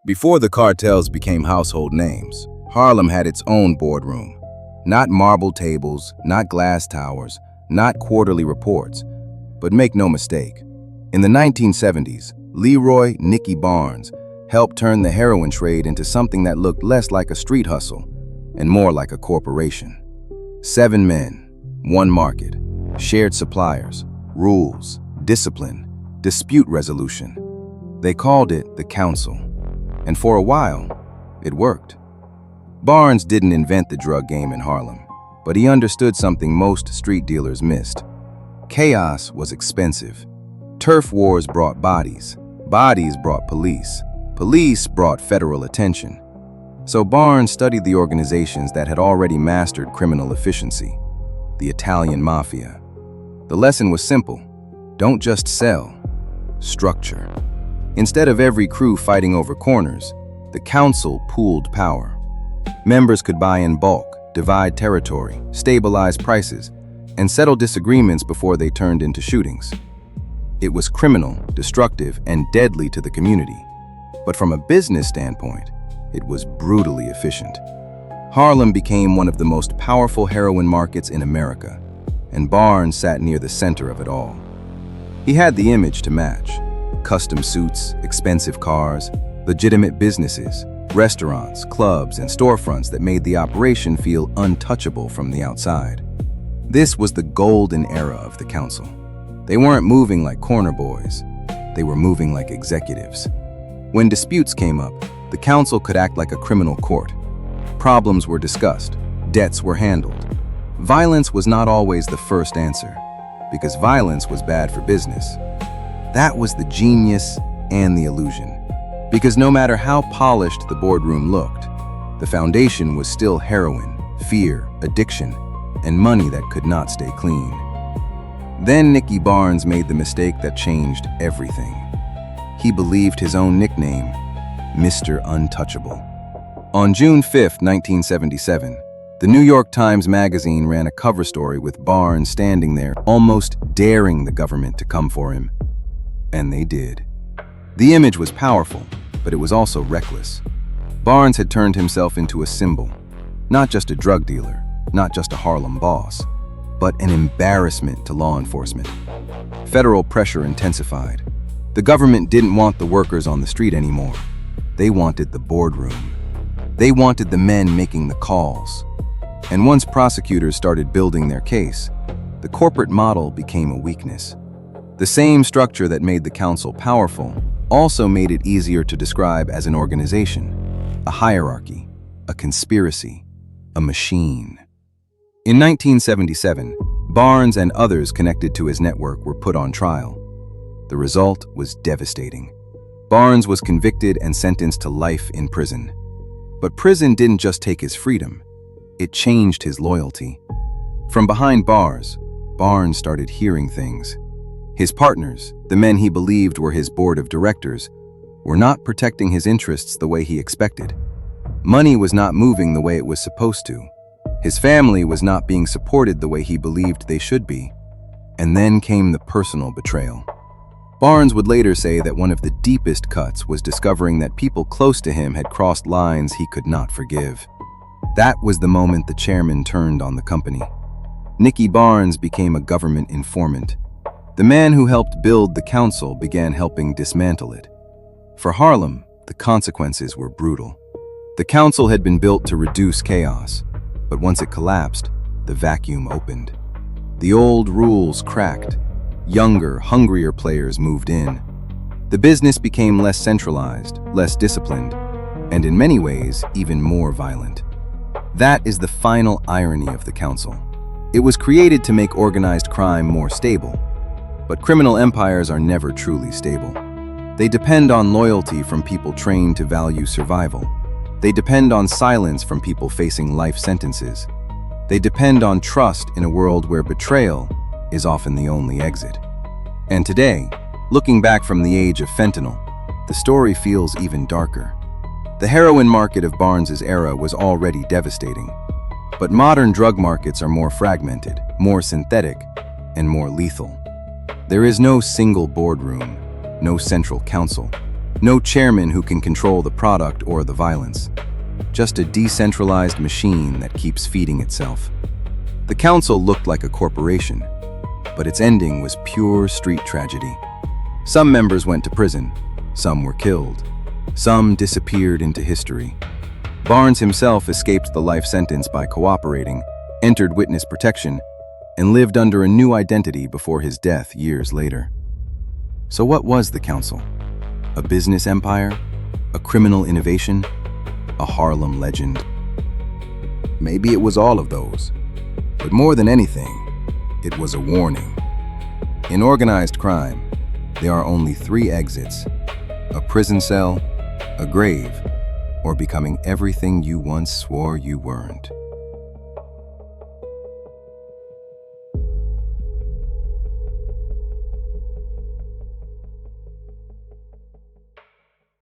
Before the cartels became household names, Harlem had its own boardroom. Not marble tables, not glass towers, not quarterly reports. But make no mistake, in the 1970s, Leroy Nicky Barnes helped turn the heroin trade into something that looked less like a street hustle and more like a corporation. 7 men, 1 market, shared suppliers, rules, discipline, dispute resolution. They called it the Council. And for a while, it worked. Barnes didn't invent the drug game in Harlem, but he understood something most street dealers missed. Chaos was expensive. Turf wars brought bodies. Bodies brought police. Police brought federal attention. So Barnes studied the organizations that had already mastered criminal efficiency, the Italian Mafia. The lesson was simple. Don't just sell, structure. Instead of every crew fighting over corners, the council pooled power. Members could buy in bulk, divide territory, stabilize prices, and settle disagreements before they turned into shootings. It was criminal, destructive, and deadly to the community. But from a business standpoint, it was brutally efficient. Harlem became one of the most powerful heroin markets in America, and Barnes sat near the center of it all. He had the image to match. Custom suits, expensive cars, legitimate businesses, restaurants, clubs, and storefronts that made the operation feel untouchable from the outside. This was the golden era of the council. They weren't moving like corner boys. They were moving like executives. When disputes came up, the council could act like a criminal court. Problems were discussed. Debts were handled. Violence was not always the first answer, because violence was bad for business. That was the genius and the illusion. Because no matter how polished the boardroom looked, the foundation was still heroin, fear, addiction, and money that could not stay clean. Then Nicky Barnes made the mistake that changed everything. He believed his own nickname, Mr. Untouchable. On June 5, 1977, the New York Times Magazine ran a cover story with Barnes standing there, almost daring the government to come for him. And they did. The image was powerful, but it was also reckless. Barnes had turned himself into a symbol, not just a drug dealer, not just a Harlem boss, but an embarrassment to law enforcement. Federal pressure intensified. The government didn't want the workers on the street anymore. They wanted the boardroom. They wanted the men making the calls. And once prosecutors started building their case, the corporate model became a weakness. The same structure that made the council powerful also made it easier to describe as an organization, a hierarchy, a conspiracy, a machine. In 1977, Barnes and others connected to his network were put on trial. The result was devastating. Barnes was convicted and sentenced to life in prison. But prison didn't just take his freedom, it changed his loyalty. From behind bars, Barnes started hearing things. His partners, the men he believed were his board of directors, were not protecting his interests the way he expected. Money was not moving the way it was supposed to. His family was not being supported the way he believed they should be. And then came the personal betrayal. Barnes would later say that one of the deepest cuts was discovering that people close to him had crossed lines he could not forgive. That was the moment the chairman turned on the company. Nicky Barnes became a government informant. The man who helped build the council began helping dismantle it. For Harlem, the consequences were brutal. The council had been built to reduce chaos, but once it collapsed, the vacuum opened. The old rules cracked. Younger, hungrier players moved in. The business became less centralized, less disciplined, and in many ways, even more violent. That is the final irony of the council. It was created to make organized crime more stable. But criminal empires are never truly stable. They depend on loyalty from people trained to value survival. They depend on silence from people facing life sentences. They depend on trust in a world where betrayal is often the only exit. And today, looking back from the age of fentanyl, the story feels even darker. The heroin market of Barnes's era was already devastating. But modern drug markets are more fragmented, more synthetic, and more lethal. There is no single boardroom, no central council, No chairman who can control the product or the violence. Just a decentralized machine that keeps feeding itself. The council looked like a corporation, but its ending was pure street tragedy. Some members went to prison, some were killed, some disappeared into history. Barnes himself escaped the life sentence by cooperating, entered witness protection, and lived under a new identity before his death years later. So what was the council? A business empire? A criminal innovation? A Harlem legend? Maybe it was all of those. But more than anything, it was a warning. In organized crime, there are only 3 exits: a prison cell, a grave, or becoming everything you once swore you weren't.